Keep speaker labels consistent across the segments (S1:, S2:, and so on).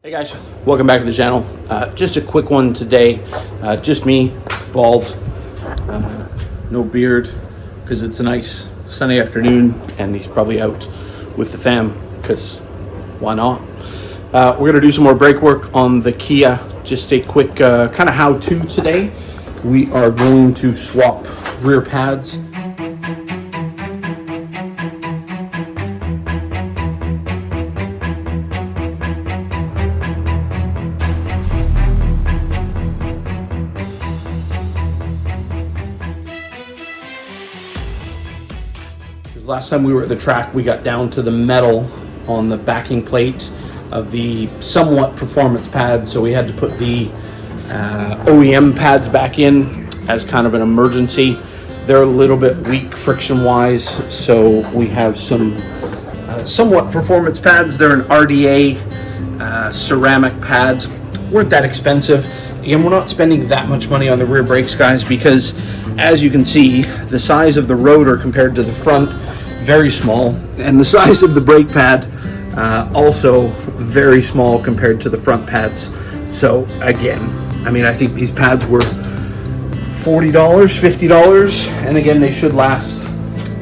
S1: Hey guys, welcome back to the channel. Just a quick one today. Just me, bald, no beard, because it's a nice sunny afternoon and he's probably out with the fam, because why not? We're gonna do some more brake work on the Kia. Just a quick kind of how-to today. We are going to swap rear pads. Last time we were at the track, we got down to the metal on the backing plate of the somewhat performance pads, so we had to put the OEM pads back in as kind of an emergency. They're a little bit weak friction wise, so we have some somewhat performance pads. They're an RDA ceramic pads. Weren't that expensive. Again, we're not spending that much money on the rear brakes, guys, because as you can see, the size of the rotor compared to the front, very small, and the size of the brake pad also very small compared to the front pads. So again, I mean, I think these pads were $40, $50, and again, they should last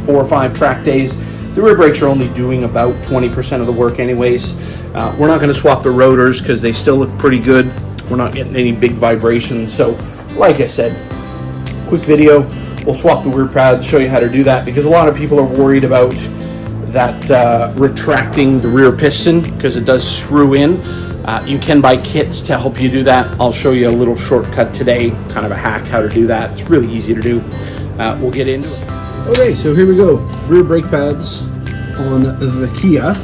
S1: 4 or 5 track days. The rear brakes are only doing about 20% of the work anyways. We're not going to swap the rotors because they still look pretty good. We're not getting any big vibrations. So like I said, quick video. We'll swap the rear pads, show you how to do that, because a lot of people are worried about that retracting the rear piston because it does screw in. You can buy kits to help you do that. I'll show you a little shortcut today, kind of a hack how to do that. It's really easy to do. We'll get into it. Okay, so here we go. Rear brake pads on the Kia.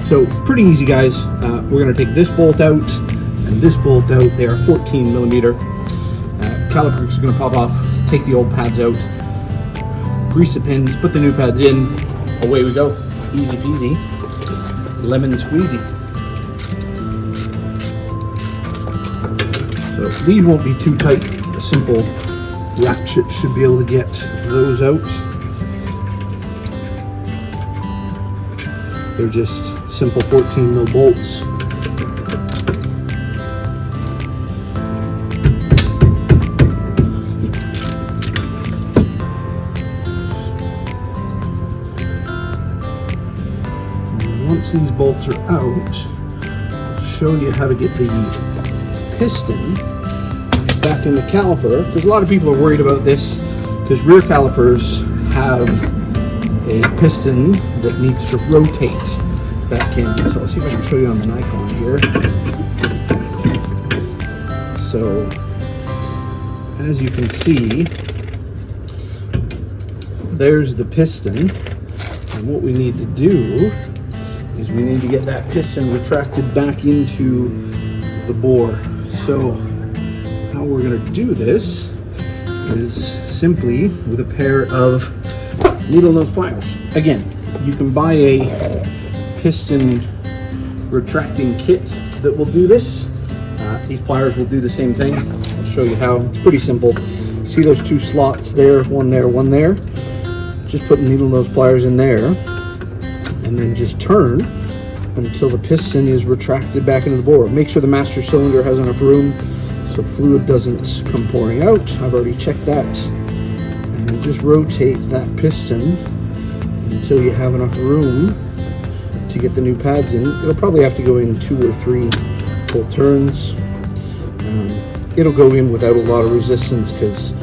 S1: So pretty easy, guys. We're going to take this bolt out and this bolt out. They are 14 millimeter. Calipers are going to pop off. Take the old pads out, grease the pins, put the new pads in, away we go. Easy peasy, lemon squeezy. So these won't be too tight. A simple ratchet should be able to get those out. They're just simple 14 mil bolts. Once these bolts are out, I'll show you how to get the piston back in the caliper, because a lot of people are worried about this because rear calipers have a piston that needs to rotate back in. So I'll see if I can show you on the Nikon here. So as you can see, there's the piston, and what we need to do is we need to get that piston retracted back into the bore. So how we're going to do this is simply with a pair of needle nose pliers. Again, you can buy a piston retracting kit that will do this. These pliers will do the same thing. I'll show you how. It's pretty simple. See those 2 slots there, one there, one there? Just put needle nose pliers in there, and then just turn until the piston is retracted back into the bore. Make sure the master cylinder has enough room so fluid doesn't come pouring out. I've already checked that. And then just rotate that piston until you have enough room to get the new pads in. It'll probably have to go in 2 or 3 full turns. It'll go in without a lot of resistance because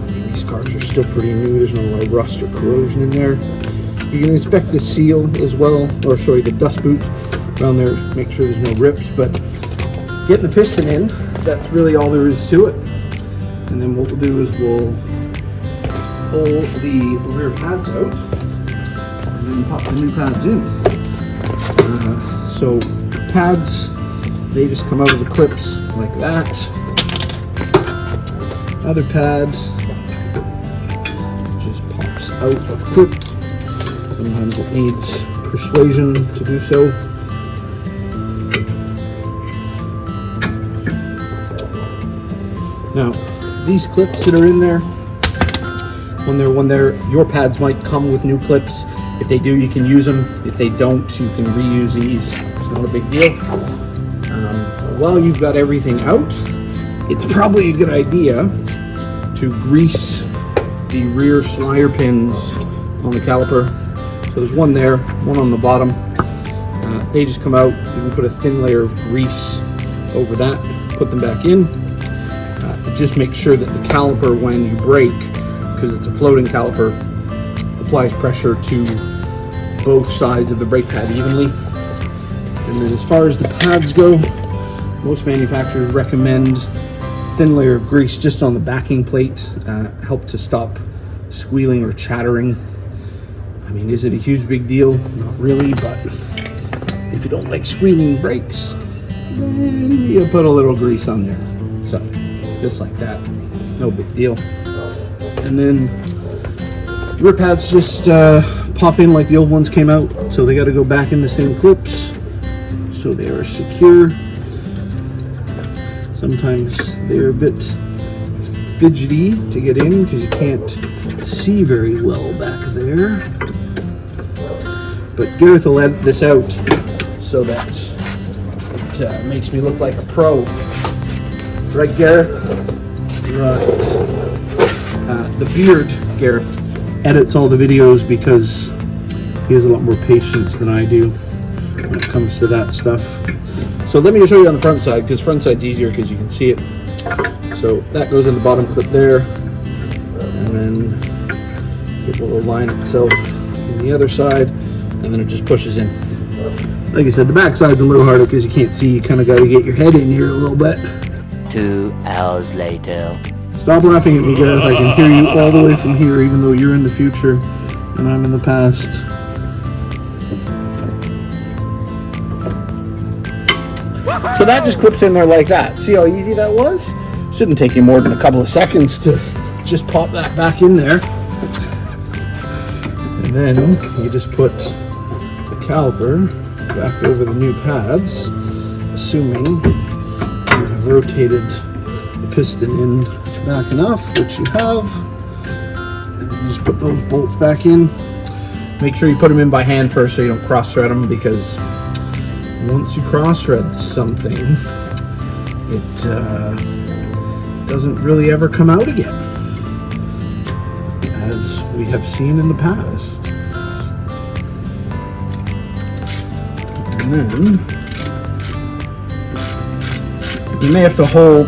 S1: these cars are still pretty new. There's not a lot of rust or corrosion in there. You can inspect the seal as well, or sorry, the dust boot around there, make sure there's no rips, but getting the piston in, that's really all there is to it. And then what we'll do is we'll pull the rear pads out and then pop the new pads in. So pads, they just come out of the clips like that. Other pad just pops out of clip. Sometimes it needs persuasion to do so. Now, these clips that are in there, when they're, your pads might come with new clips. If they do, you can use them. If they don't, you can reuse these. It's not a big deal. while you've got everything out, it's probably a good idea to grease the rear slider pins on the caliper. So there's one there, one on the bottom. They just come out. You can put a thin layer of grease over that, put them back in. Just make sure that the caliper, when you brake, because it's a floating caliper, applies pressure to both sides of the brake pad evenly. And then as far as the pads go, most manufacturers recommend thin layer of grease just on the backing plate, help to stop squealing or chattering. I mean, is it a huge big deal? Not really, but if you don't like squealing brakes, then you put a little grease on there. So, just like that, no big deal. And then your pads just pop in like the old ones came out, so they got to go back in the same clips so they are secure. Sometimes they're a bit fidgety to get in because you can't see very well back there. But Gareth will edit this out so that it makes me look like a pro. Right, Gareth? Right. The beard, Gareth, edits all the videos because he has a lot more patience than I do when it comes to that stuff. So let me just show you on the front side, because front side's easier because you can see it. So that goes in the bottom clip there, and then it will align itself in the other side, and then it just pushes in. Like I said, the back side's a little harder because you can't see. You kind of got to get your head in here a little bit.
S2: 2 hours later.
S1: Stop laughing at me, Gareth. I can hear you all the way from here, even though you're in the future and I'm in the past. So that just clips in there like that. See how easy that was? Shouldn't take you more than a couple of seconds to just pop that back in there. And then you just put the caliper back over the new pads, assuming you have rotated the piston in back enough, which you have. And then just put those bolts back in. Make sure you put them in by hand first so you don't cross thread them, because once you cross thread something, it doesn't really ever come out again, as we have seen in the past. And then you may have to hold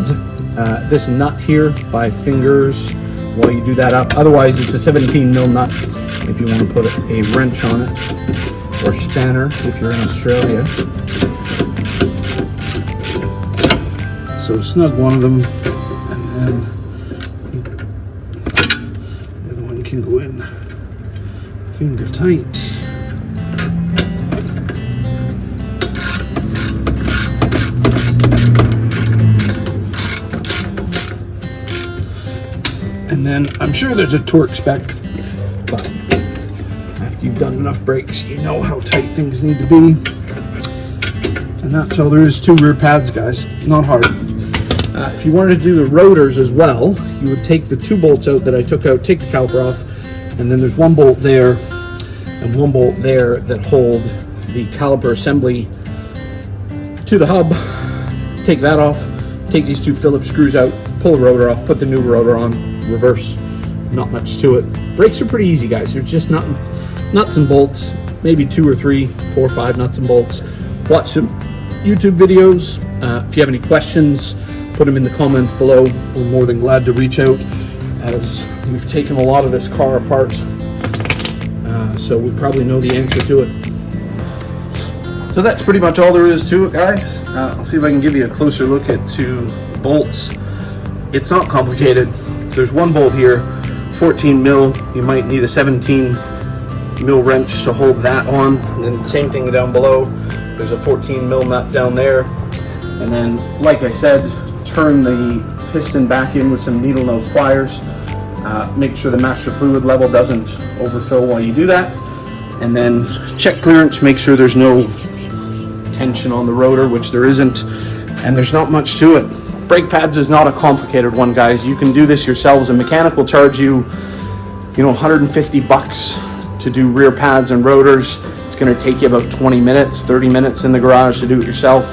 S1: this nut here by fingers while you do that up. Otherwise, it's a 17 mil nut if you want to put a wrench on it, or spanner if you're in Australia. So snug one of them, and then the other one can go in finger tight. And then I'm sure there's a torque spec, but after you've done enough brakes, you know how tight things need to be. And that's all there is to rear pads, guys. Not hard. If you wanted to do the rotors as well, you would take the 2 bolts out that I took out, take the caliper off, and then there's 1 bolt there and 1 bolt there that hold the caliper assembly to the hub. Take that off, take these 2 Phillips screws out, pull the rotor off, put the new rotor on, reverse. Not much to it. Brakes are pretty easy, guys. They're just nuts and bolts, maybe 2 or 3, 4 or 5 nuts and bolts. Watch some YouTube videos. If you have any questions, put them in the comments below. We're more than glad to reach out, as we've taken a lot of this car apart, so we probably know the answer to it. So that's pretty much all there is to it, guys. I'll see if I can give you a closer look at 2 bolts. It's not complicated. There's 1 bolt here, 14 mil. You might need a 17 mil wrench to hold that on. And then same thing down below. There's a 14 mil nut down there. And then, like I said, turn the piston back in with some needle nose pliers. Make sure the master fluid level doesn't overfill while you do that. And then check clearance, make sure there's no tension on the rotor, which there isn't. And there's not much to it. Brake pads is not a complicated one, guys. You can do this yourselves. A mechanic will charge you, $150 to do rear pads and rotors. It's going to take you about 20 minutes, 30 minutes in the garage to do it yourself.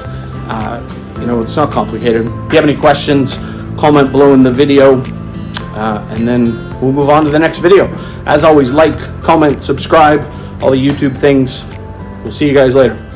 S1: You know, it's not complicated. If you have any questions, comment below in the video, and then we'll move on to the next video. As always, like, comment, subscribe, all the YouTube things. We'll see you guys later.